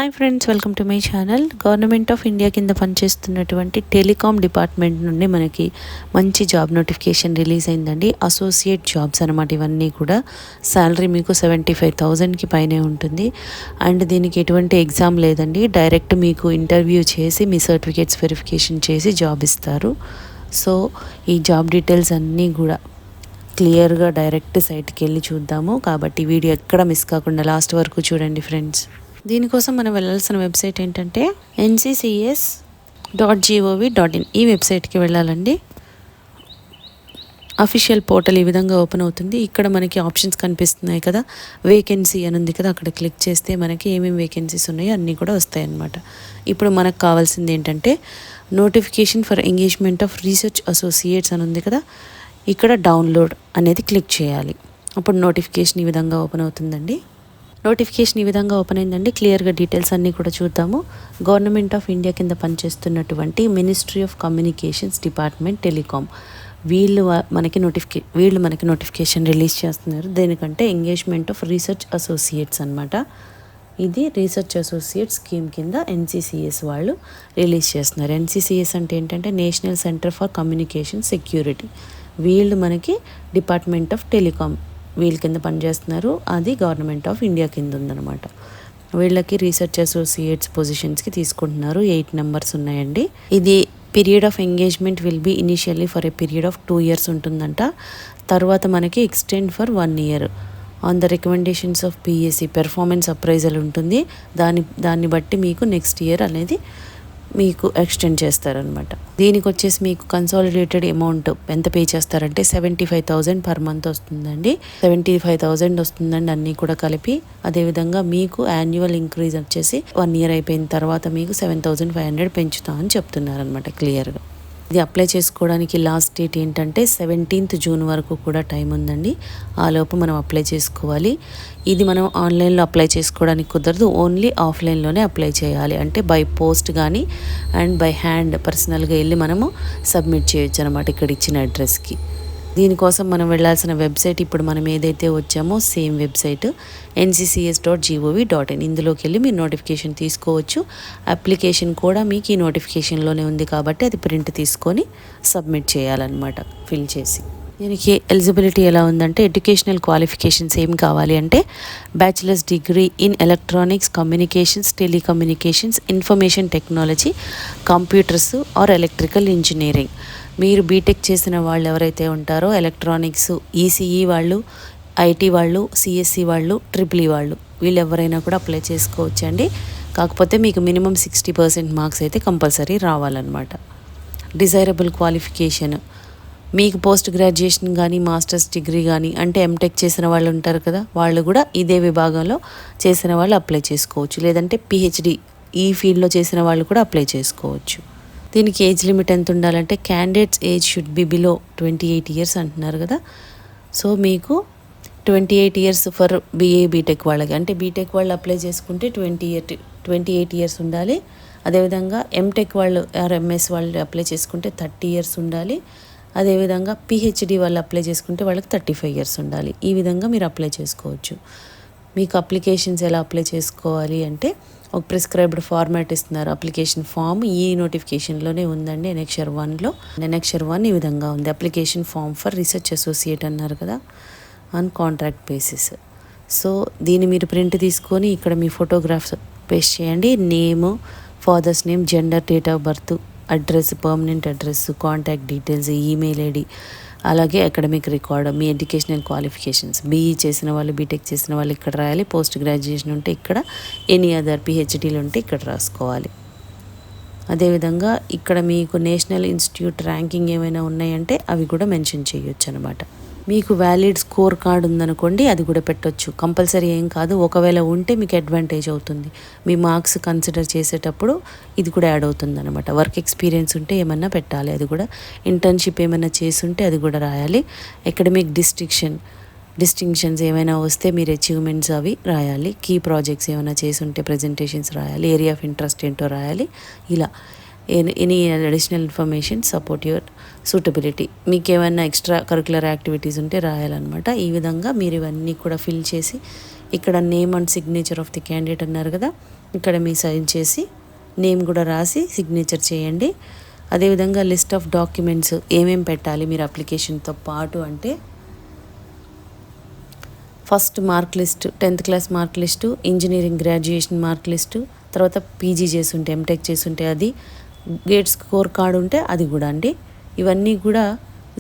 Hi friends, welcome to my channel. Government of India కింద పనిచేస్తున్నటువంటి telecom department నుండి మనకి మంచి జాబ్ నోటిఫికేషన్ రిలీజ్ అయిందండి. అసోసియేట్ జాబ్స్ అనమాట. ఇవన్నీ కూడా శాలరీ మీకు 75,000కి పైనే ఉంటుంది. అండ్ దీనికి ఎటువంటి ఎగ్జామ్ లేదండి. డైరెక్ట్ మీకు ఇంటర్వ్యూ చేసి మీ సర్టిఫికేట్స్ వెరిఫికేషన్ చేసి జాబ్ ఇస్తారు. సో ఈ జాబ్ డీటెయిల్స్ అన్నీ కూడా క్లియర్గా డైరెక్ట్ సైట్కి వెళ్ళి చూద్దాము. కాబట్టి వీడియో ఎక్కడ మిస్ కాకుండా లాస్ట్ వరకు చూడండి ఫ్రెండ్స్. దీనికోసం మనం వెళ్ళాల్సిన వెబ్సైట్ ఏంటంటే nccs.gov.in. ఈ వెబ్సైట్కి వెళ్ళాలండి. అఫీషియల్ పోర్టల్ ఈ విధంగా ఓపెన్ అవుతుంది. ఇక్కడ మనకి ఆప్షన్స్ కనిపిస్తున్నాయి కదా, వేకెన్సీ అని ఉంది కదా, అక్కడ క్లిక్ చేస్తే మనకి ఏమేమి వేకెన్సీస్ ఉన్నాయో అన్నీ కూడా వస్తాయి అన్నమాట. ఇప్పుడు మనకు కావాల్సింది ఏంటంటే notification for engagement of research associates అని ఉంది కదా, ఇక్కడ డౌన్లోడ్ అనేది క్లిక్ చేయాలి. అప్పుడు నోటిఫికేషన్ ఈ విధంగా ఓపెన్ అవుతుందండి. నోటిఫికేషన్ ఈ విధంగా ఓపెన్ అయిందండి. క్లియర్గా డీటెయిల్స్ అన్నీ కూడా చూద్దాము. గవర్నమెంట్ ఆఫ్ ఇండియా కింద పనిచేస్తున్నటువంటి ministry of communications department telecom వీళ్ళు మనకి నోటిఫికేషన్ రిలీజ్ చేస్తున్నారు. దేనికంటే ఎంగేజ్మెంట్ ఆఫ్ రీసెర్చ్ అసోసియేట్స్ అనమాట. ఇది రీసెర్చ్ అసోసియేట్ స్కీమ్ కింద ఎన్సిసిఎస్ వాళ్ళు రిలీజ్ చేస్తున్నారు. ఎన్సిసిఎస్ అంటే ఏంటంటే national centre for communication security. వీళ్ళు మనకి డిపార్ట్మెంట్ ఆఫ్ టెలికాం వీళ్ళ కింద పనిచేస్తున్నారు. అది గవర్నమెంట్ ఆఫ్ ఇండియా కింద ఉందన్నమాట. వీళ్ళకి రీసెర్చ్ అసోసియేట్స్ పొజిషన్స్కి తీసుకుంటున్నారు. 8 నెంబర్స్ ఉన్నాయండి. ఇది period of engagement will be initially for a period of 2 years ఉంటుందంట. తర్వాత మనకి extend for 1 year on the recommendations of PSC performance appraisal ఉంటుంది. దాన్ని బట్టి మీకు నెక్స్ట్ ఇయర్ అనేది మీకు ఎక్స్టెండ్ చేస్తారనమాట. దీనికి వచ్చేసి మీకు కన్సాలిడేటెడ్ అమౌంట్ ఎంత పే చేస్తారంటే 75,000 పర్ మంత్ వస్తుందండి. 75,000 వస్తుందండి అన్నీ కూడా కలిపి. అదేవిధంగా మీకు యాన్యువల్ ఇంక్రీజ్ వచ్చేసి 1 year అయిపోయిన తర్వాత మీకు 7,500 పెంచుతామని చెప్తున్నారనమాట క్లియర్గా. ఇది అప్లై చేసుకోవడానికి లాస్ట్ డేట్ ఏంటంటే 17th June వరకు కూడా టైం ఉందండి. ఆలోపు మనం అప్లై చేసుకోవాలి. ఇది మనం ఆన్లైన్లో అప్లై చేసుకోవడానికి కుదరదు. ఓన్లీ ఆఫ్లైన్లోనే అప్లై చేయాలి. అంటే బై పోస్ట్ కానీ అండ్ బై హ్యాండ్ పర్సనల్గా వెళ్ళి మనము సబ్మిట్ చేయొచ్చు అనమాట ఇక్కడ ఇచ్చిన అడ్రస్కి. దీనికోసం మనం వెళ్ళాల్సిన వెబ్సైట్ ఇప్పుడు మనం ఏదైతే వచ్చామో సేమ్ వెబ్సైట్ nccs.gov.in. ఇందులోకి వెళ్ళి మీరు నోటిఫికేషన్ తీసుకోవచ్చు. అప్లికేషన్ కూడా మీకు ఈ నోటిఫికేషన్లోనే ఉంది కాబట్టి అది ప్రింట్ తీసుకొని సబ్మిట్ చేయాలన్నమాట ఫిల్ చేసి. దీనికి ఎలిజిబిలిటీ ఎలా ఉందంటే ఎడ్యుకేషనల్ క్వాలిఫికేషన్స్ ఏం కావాలి అంటే bachelors degree in electronics, communications, telecommunications, information technology, computers are electrical engineering. మీరు బీటెక్ చేసిన వాళ్ళు ఎవరైతే ఉంటారో ఎలక్ట్రానిక్స్, ఈసీఈ వాళ్ళు, ఐటీ వాళ్ళు, సిఎస్సి వాళ్ళు, ట్రిపుల్ ఈ వాళ్ళు వీళ్ళు ఎవరైనా కూడా అప్లై చేసుకోవచ్చు అండి. కాకపోతే మీకు మినిమం 60% మార్క్స్ అయితే కంపల్సరీ రావాలన్నమాట. డిజైరబుల్ క్వాలిఫికేషన్ మీకు పోస్ట్ గ్రాడ్యుయేషన్ కానీ మాస్టర్స్ డిగ్రీ కానీ అంటే ఎంటెక్ చేసిన వాళ్ళు ఉంటారు కదా, వాళ్ళు కూడా ఇదే విభాగంలో చేసిన వాళ్ళు అప్లై చేసుకోవచ్చు. లేదంటే పిహెచ్డి ఈ ఫీల్డ్లో చేసిన వాళ్ళు కూడా అప్లై చేసుకోవచ్చు. దీనికి ఏజ్ లిమిట్ ఎంత ఉండాలంటే candidates age should be below 28 years అంటున్నారు కదా. సో మీకు 28 years ఫర్ బీఏ బీటెక్ వాళ్ళకి, అంటే బీటెక్ వాళ్ళు అప్లై చేసుకుంటే 28 years ఉండాలి. అదేవిధంగా ఎంటెక్ వాళ్ళు ఎంఎస్ వాళ్ళు అప్లై చేసుకుంటే 30 years ఉండాలి. అదేవిధంగా పిహెచ్డి వాళ్ళు అప్లై చేసుకుంటే వాళ్ళకి 35 years ఉండాలి. ఈ విధంగా మీరు అప్లై చేసుకోవచ్చు. మీకు అప్లికేషన్స్ ఎలా అప్లై చేసుకోవాలి అంటే ఒక ప్రిస్క్రైబ్డ్ ఫార్మాట్ ఇస్తున్నారు. అప్లికేషన్ ఫామ్ ఈ నోటిఫికేషన్లోనే ఉందండి. ఎనెక్షర్ 1 ఈ విధంగా ఉంది. Application form for research associate అన్నారు కదా ఆన్ కాంట్రాక్ట్ బేసిస్. సో దీన్ని మీరు ప్రింట్ తీసుకొని ఇక్కడ మీ ఫోటోగ్రాఫ్స్ పేస్ట్ చేయండి. Name, father's name, gender, date of birth, address, permanent address, contact details, email ID, అలాగే అకాడమిక్ రికార్డ్, మీ ఎడ్యుకేషనల్ క్వాలిఫికేషన్స్. బీఈ చేసిన వాళ్ళు, బీటెక్ చేసిన వాళ్ళు ఇక్కడ రాయాలి. పోస్ట్ గ్రాడ్యుయేషన్ ఉంటే ఇక్కడ, ఎనీ అదర్ పిహెచ్డీలు ఉంటే ఇక్కడ రాసుకోవాలి. అదేవిధంగా ఇక్కడ మీకు నేషనల్ ఇన్స్టిట్యూట్ ర్యాంకింగ్ ఏమైనా ఉన్నాయంటే అవి కూడా మెన్షన్ చేయొచ్చు అనమాట. మీకు వ్యాలిడ్ స్కోర్ కార్డ్ ఉందనుకోండి, అది కూడా పెట్టొచ్చు. కంపల్సరీ ఏం కాదు, ఒకవేళ ఉంటే మీకు అడ్వాంటేజ్ అవుతుంది. మీ మార్క్స్ కన్సిడర్ చేసేటప్పుడు ఇది కూడా యాడ్ అవుతుంది అనమాట. వర్క్ ఎక్స్పీరియన్స్ ఉంటే ఏమన్నా పెట్టాలి, అది కూడా. ఇంటర్న్షిప్ ఏమైనా చేస్తుంటే అది కూడా రాయాలి. అకాడమిక్ డిస్టింక్షన్స్ ఏమైనా వస్తే మీరు అచీవ్మెంట్స్ అవి రాయాలి. కీ ప్రాజెక్ట్స్ ఏమైనా చేసుంటే ప్రజెంటేషన్స్ రాయాలి. ఏరియా ఆఫ్ ఇంట్రెస్ట్ ఏంటో రాయాలి. ఇలా any additional information support your suitability, మీకు ఏమైనా ఎక్స్ట్రా కరికులర్ యాక్టివిటీస్ ఉంటే రాయాలన్నమాట. ఈ విధంగా మీరు ఇవన్నీ కూడా ఫిల్ చేసి ఇక్కడ name and signature of the candidate అన్నారు కదా, ఇక్కడ మీ సైన్ చేసి నేమ్ కూడా రాసి సిగ్నేచర్ చేయండి. అదేవిధంగా లిస్ట్ ఆఫ్ డాక్యుమెంట్స్ ఏమేమి పెట్టాలి మీరు అప్లికేషన్తో పాటు అంటే, first mark list, 10th class mark list, engineering graduation mark list, తర్వాత పీజీ చేసుంటే ఎంటెక్ చేసుంటే అది, గేట్ స్కోర్ కార్డు ఉంటే అది కూడా అండి. ఇవన్నీ కూడా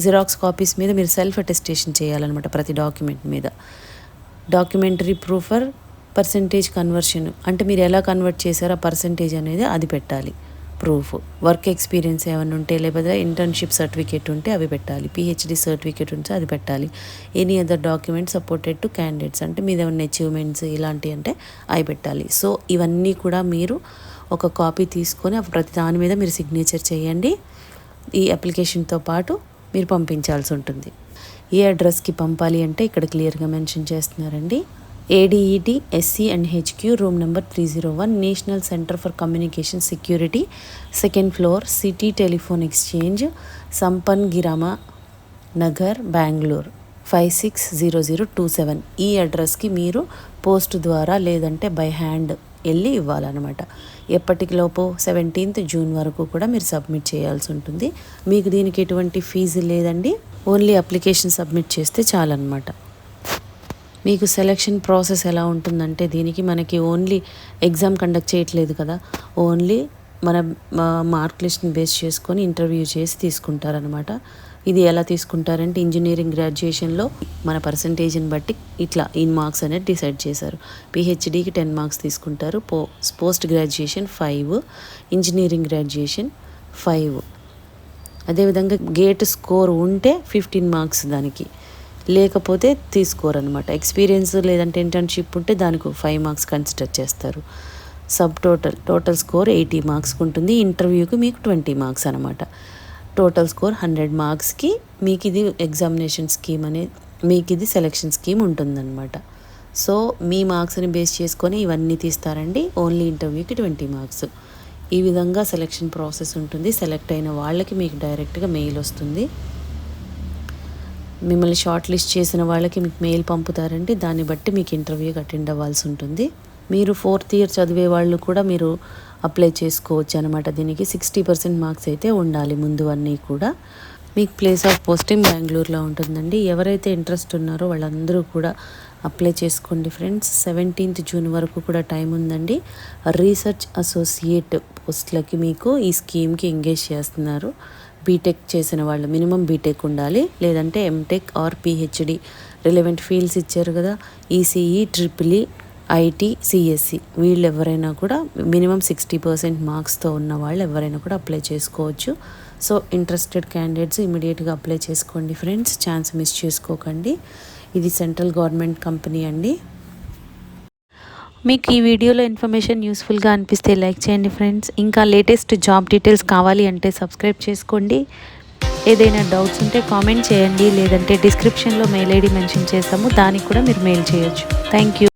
జిరాక్స్ కాపీస్ మీద మీరు సెల్ఫ్ అటెస్టేషన్ చేయాలన్నమాట ప్రతి డాక్యుమెంట్ మీద. Documentary proof for percentage conversion అంటే మీరు ఎలా కన్వర్ట్ చేశారో ఆ పర్సంటేజ్ అనేది అది పెట్టాలి ప్రూఫ్. వర్క్ ఎక్స్పీరియన్స్ ఏమైనా ఉంటే లేకపోతే ఇంటర్న్షిప్ సర్టిఫికేట్ ఉంటే అవి పెట్టాలి. పిహెచ్డి సర్టిఫికేట్ ఉంటే అది పెట్టాలి. Any other document supported to candidates అంటే మీద ఉన్న అచీవ్మెంట్స్ ఇలాంటివి అంటే అవి పెట్టాలి. సో ఇవన్నీ కూడా మీరు ఒక కాపీ తీసుకొని ప్రతి దాని మీద మీరు సిగ్నేచర్ చేయండి. ఈ అప్లికేషన్తో పాటు మీరు పంపించాల్సి ఉంటుంది. ఏ అడ్రస్కి పంపాలి అంటే ఇక్కడ క్లియర్గా మెన్షన్ చేస్తున్నారండి. ADET SC and HQ room number 301 national centre for communication security, 2nd floor, city telephone exchange, Sampangiramanagar, Bengaluru 560027. ఈ అడ్రస్కి మీరు పోస్ట్ ద్వారా లేదంటే బై హ్యాండ్ వెళ్ళి ఇవ్వాలన్నమాట. ఎప్పటికిలోపు 17th జూన్ వరకు కూడా మీరు సబ్మిట్ చేయాల్సి ఉంటుంది. మీకు దీనికి ఎటువంటి ఫీజు లేదండి, ఓన్లీ అప్లికేషన్ సబ్మిట్ చేస్తే చాలన్నమాట. మీకు సెలెక్షన్ ప్రాసెస్ ఎలా ఉంటుందంటే, దీనికి మనకి ఓన్లీ ఎగ్జామ్ కండక్ట్ చేయట్లేదు కదా, ఓన్లీ మన మార్క్ లిస్ట్ని బేస్ చేసుకొని ఇంటర్వ్యూ చేసి తీసుకుంటారనమాట. ఇది ఎలా తీసుకుంటారంటే, ఇంజనీరింగ్ గ్రాడ్యుయేషన్లో మన పర్సంటేజ్ని బట్టి ఇట్లా ఇన్ మార్క్స్ అనేది డిసైడ్ చేశారు. పిహెచ్డికి 10 మార్క్స్ తీసుకుంటారు, పోస్ట్ గ్రాడ్యుయేషన్ 5, ఇంజనీరింగ్ గ్రాడ్యుయేషన్ 5. అదేవిధంగా గేట్ స్కోర్ ఉంటే 15 మార్క్స్ దానికి, లేకపోతే తీసుకోరనమాట. ఎక్స్పీరియన్స్ లేదంటే ఇంటర్న్షిప్ ఉంటే దానికి 5 మార్క్స్ కన్సిడర్ చేస్తారు. టోటల్ స్కోర్ 80 మార్క్స్కి ఉంటుంది. ఇంటర్వ్యూకి మీకు 20 మార్క్స్ అనమాట. టోటల్ స్కోర్ 100 మార్క్స్కి మీకు ఇది ఎగ్జామినేషన్ స్కీమ్ అనేది, మీకు ఇది సెలెక్షన్ స్కీమ్ ఉంటుందన్నమాట. సో మీ మార్క్స్ని బేస్ చేసుకొని ఇవన్నీ తీస్తారండి. ఓన్లీ ఇంటర్వ్యూకి 20 మార్క్స్. ఈ విధంగా సెలెక్షన్ ప్రాసెస్ ఉంటుంది. సెలెక్ట్ అయిన వాళ్ళకి మీకు డైరెక్ట్గా మెయిల్ వస్తుంది. మిమ్మల్ని షార్ట్ లిస్ట్ చేసిన వాళ్ళకి మీకు మెయిల్ పంపుతారండి. దాన్ని బట్టి మీకు ఇంటర్వ్యూకి అటెండ్ అవ్వాల్సి ఉంటుంది. మీరు 4th ఇయర్ చదివే వాళ్ళు కూడా మీరు అప్లై చేసుకోవచ్చు అనమాట. దీనికి 60% మార్క్స్ అయితే ఉండాలి ముందు అన్నీ కూడా. మీకు ప్లేస్ ఆఫ్ పోస్టింగ్ బెంగళూరులో ఉంటుందండి. ఎవరైతే ఇంట్రెస్ట్ ఉన్నారో వాళ్ళందరూ కూడా అప్లై చేసుకోండి ఫ్రెండ్స్. 17th జూన్ వరకు కూడా టైం ఉందండి. రీసెర్చ్ అసోసియేట్ పోస్టులకి మీకు ఈ స్కీమ్కి ఎంగేజ్ చేస్తున్నారు. బీటెక్ చేసిన వాళ్ళు, మినిమం బీటెక్ ఉండాలి, లేదంటే MTech or PhD relevant fields ఇచ్చారు కదా, ఈసీఈ, ట్రిపుల్ ఐటీ, సిఎస్సి, వీళ్ళు ఎవరైనా కూడా మినిమం 60% మార్క్స్తో ఉన్న వాళ్ళు ఎవరైనా కూడా అప్లై చేసుకోవచ్చు. సో ఇంట్రెస్టెడ్ క్యాండిడేట్స్ ఇమీడియట్గా అప్లై చేసుకోండి ఫ్రెండ్స్, ఛాన్స్ మిస్ చేసుకోకండి. ఇది సెంట్రల్ గవర్నమెంట్ కంపెనీ అండి. మీకు ఈ వీడియోలో ఇన్ఫర్మేషన్ యూస్ఫుల్గా అనిపిస్తే లైక్ చేయండి ఫ్రెండ్స్. ఇంకా లేటెస్ట్ జాబ్ డీటెయిల్స్ కావాలి అంటే సబ్స్క్రైబ్ చేసుకోండి. ఏదైనా డౌట్స్ ఉంటే కామెంట్ చేయండి, లేదంటే డిస్క్రిప్షన్లో మెయిల్ ఐడి మెన్షన్ చేస్తాము, దానికి కూడా మీరు మెయిల్ చేయొచ్చు. Thank you.